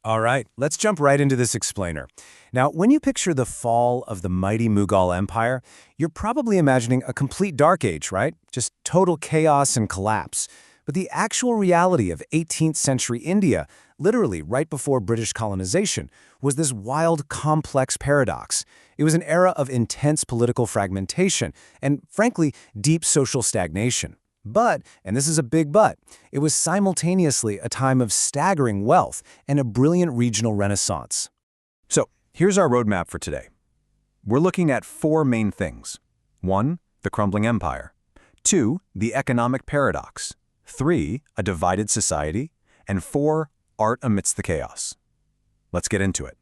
All right, let's jump right into this explainer. Now, when you picture the fall of the mighty Mughal Empire, you're probably imagining a complete dark age, right? Just total chaos and collapse. But the actual reality of 18th century India, literally right before British colonization, was this wild, complex paradox. It was an era of intense political fragmentation and, frankly, deep social stagnation. But, and this is a big but, it was simultaneously a time of staggering wealth and a brilliant regional renaissance. So, here's our roadmap for today. We're looking at four main things. 1. The crumbling empire. 2. The economic paradox. 3. A divided society. And 4. Art amidst the chaos. Let's get into it.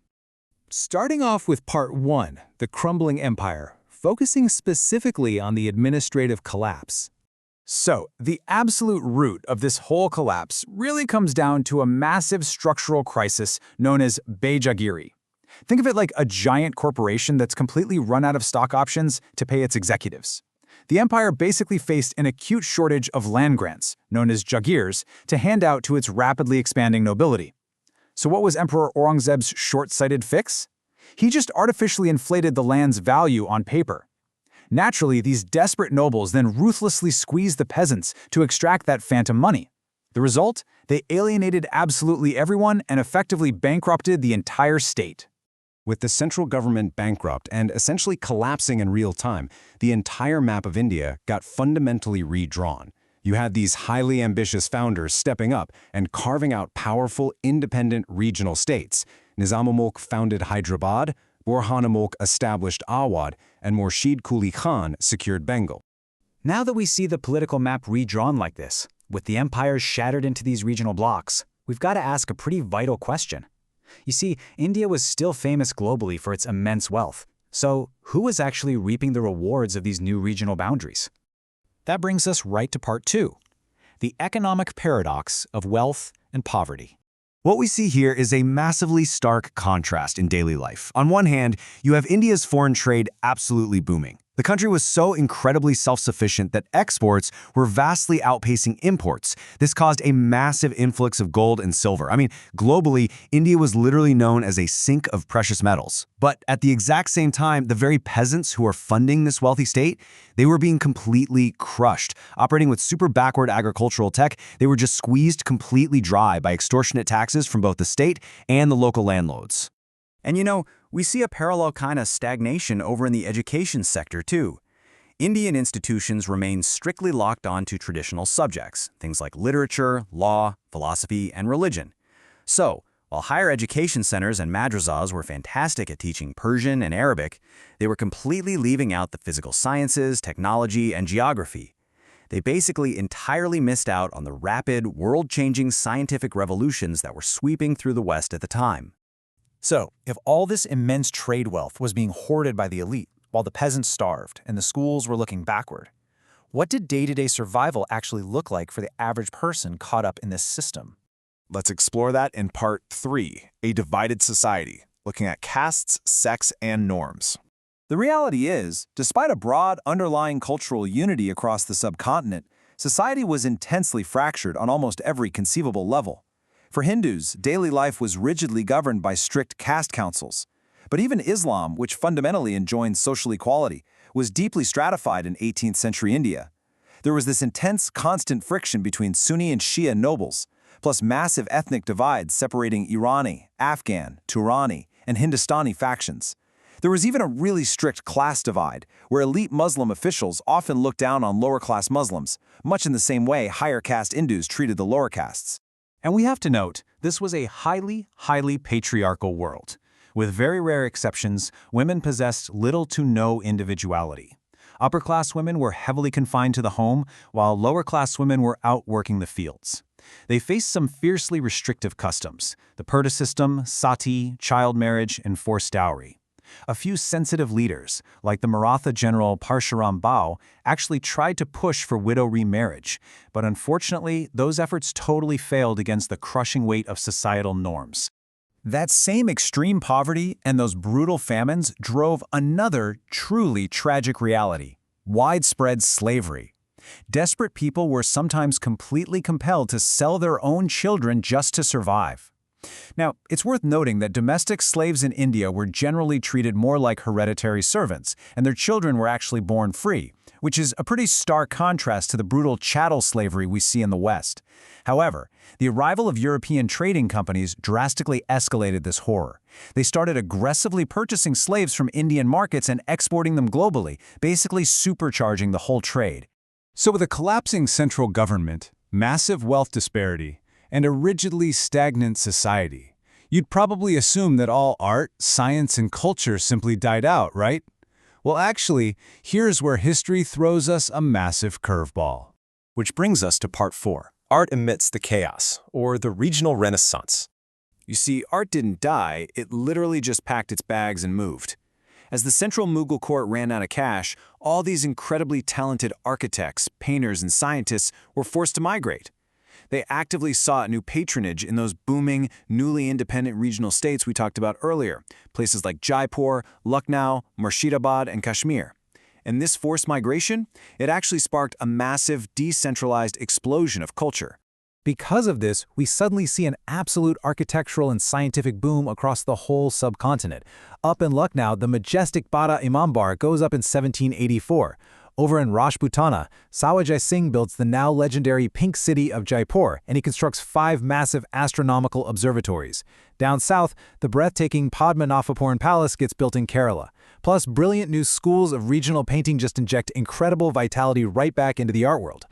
Starting off with part 1, the crumbling empire, focusing specifically on the administrative collapse. So, the absolute root of this whole collapse really comes down to a massive structural crisis known as Bejagiri. Think of it like a giant corporation that's completely run out of stock options to pay its executives. The empire basically faced an acute shortage of land grants, known as jagirs, to hand out to its rapidly expanding nobility. So what was Emperor Aurangzeb's short-sighted fix? He just artificially inflated the land's value on paper. Naturally, these desperate nobles then ruthlessly squeezed the peasants to extract that phantom money. The result? They alienated absolutely everyone and effectively bankrupted the entire state. With the central government bankrupt and essentially collapsing in real time, the entire map of India got fundamentally redrawn. You had these highly ambitious founders stepping up and carving out powerful, independent regional states. Nizam-ul-Mulk founded Hyderabad, Burhan-ul-Mulk established Awadh, and Murshid Quli Khan secured Bengal. Now that we see the political map redrawn like this, with the empires shattered into these regional blocks, we've got to ask a pretty vital question. You see, India was still famous globally for its immense wealth. So, who was actually reaping the rewards of these new regional boundaries? That brings us right to part 2, the economic paradox of wealth and poverty. What we see here is a massively stark contrast in daily life. On one hand, you have India's foreign trade absolutely booming. The country was so incredibly self-sufficient that exports were vastly outpacing imports. This caused a massive influx of gold and silver. I mean, globally, India was literally known as a sink of precious metals. But at the exact same time, the very peasants who are funding this wealthy state, they were being completely crushed. Operating with super backward agricultural tech, they were just squeezed completely dry by extortionate taxes from both the state and the local landlords. And you know, we see a parallel kind of stagnation over in the education sector too. Indian institutions remain strictly locked on to traditional subjects, things like literature, law, philosophy, and religion. So, while higher education centers and madrasas were fantastic at teaching Persian and Arabic, they were completely leaving out the physical sciences, technology, and geography. They basically entirely missed out on the rapid, world-changing scientific revolutions that were sweeping through the West at the time. So, if all this immense trade wealth was being hoarded by the elite, while the peasants starved and the schools were looking backward, what did day-to-day survival actually look like for the average person caught up in this system? Let's explore that in part 3, a divided society, looking at castes, sects, and norms. The reality is, despite a broad underlying cultural unity across the subcontinent, society was intensely fractured on almost every conceivable level. For Hindus, daily life was rigidly governed by strict caste councils. But even Islam, which fundamentally enjoined social equality, was deeply stratified in 18th century India. There was this intense, constant friction between Sunni and Shia nobles, plus massive ethnic divides separating Irani, Afghan, Turani, and Hindustani factions. There was even a really strict class divide, where elite Muslim officials often looked down on lower-class Muslims, much in the same way higher caste Hindus treated the lower castes. And we have to note, this was a highly patriarchal world. With very rare exceptions, women possessed little to no individuality. Upper-class women were heavily confined to the home, while lower-class women were out working the fields. They faced some fiercely restrictive customs: the purdah system, sati, child marriage, and forced dowry. A few sensitive leaders, like the Maratha general Parshuram Bhau, actually tried to push for widow remarriage, but unfortunately, those efforts totally failed against the crushing weight of societal norms. That same extreme poverty and those brutal famines drove another truly tragic reality: widespread slavery. Desperate people were sometimes completely compelled to sell their own children just to survive. Now, it's worth noting that domestic slaves in India were generally treated more like hereditary servants, and their children were actually born free, which is a pretty stark contrast to the brutal chattel slavery we see in the West. However, the arrival of European trading companies drastically escalated this horror. They started aggressively purchasing slaves from Indian markets and exporting them globally, basically supercharging the whole trade. So with a collapsing central government, massive wealth disparity, and a rigidly stagnant society, you'd probably assume that all art, science, and culture simply died out, right? Well, actually, here's where history throws us a massive curveball. Which brings us to part 4, art amidst the chaos, or the regional renaissance. You see, art didn't die, it literally just packed its bags and moved. As the central Mughal court ran out of cash, all these incredibly talented architects, painters, and scientists were forced to migrate. They actively sought new patronage in those booming, newly independent regional states we talked about earlier, places like Jaipur, Lucknow, Murshidabad, and Kashmir. And this forced migration, it actually sparked a massive, decentralized explosion of culture. Because of this, we suddenly see an absolute architectural and scientific boom across the whole subcontinent. Up in Lucknow, the majestic Bada Imambar goes up in 1784. Over in Rajputana, Sawajai Singh builds the now legendary Pink City of Jaipur, and he constructs 5 massive astronomical observatories. Down south, the breathtaking Padmanabhapuram Palace gets built in Kerala. Plus, brilliant new schools of regional painting just inject incredible vitality right back into the art world.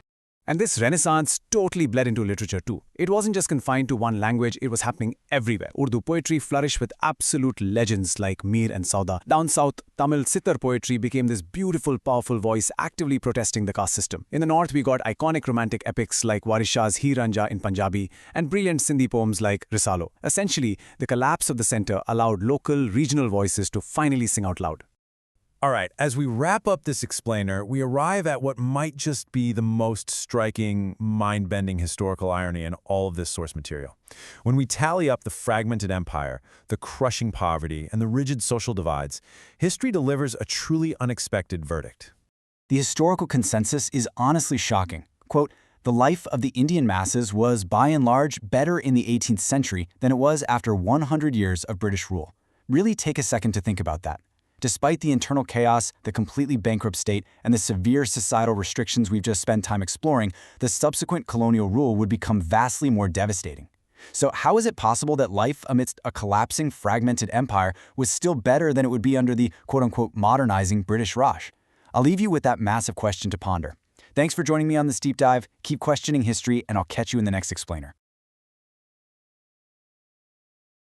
And this renaissance totally bled into literature too. It wasn't just confined to one language, it was happening everywhere. Urdu poetry flourished with absolute legends like Mir and Sauda. Down south, Tamil Sitar poetry became this beautiful, powerful voice actively protesting the caste system. In the north, we got iconic romantic epics like Warisha's Hi Ranja in Punjabi and brilliant Sindhi poems like Risalo. Essentially, the collapse of the center allowed local, regional voices to finally sing out loud. All right, as we wrap up this explainer, we arrive at what might just be the most striking, mind-bending historical irony in all of this source material. When we tally up the fragmented empire, the crushing poverty, and the rigid social divides, history delivers a truly unexpected verdict. The historical consensus is honestly shocking. Quote, "The life of the Indian masses was, by and large, better in the 18th century than it was after 100 years of British rule." Really take a second to think about that. Despite the internal chaos, the completely bankrupt state, and the severe societal restrictions we've just spent time exploring, the subsequent colonial rule would become vastly more devastating. So how is it possible that life amidst a collapsing, fragmented empire was still better than it would be under the quote-unquote modernizing British Raj? I'll leave you with that massive question to ponder. Thanks for joining me on this deep dive. Keep questioning history, and I'll catch you in the next explainer.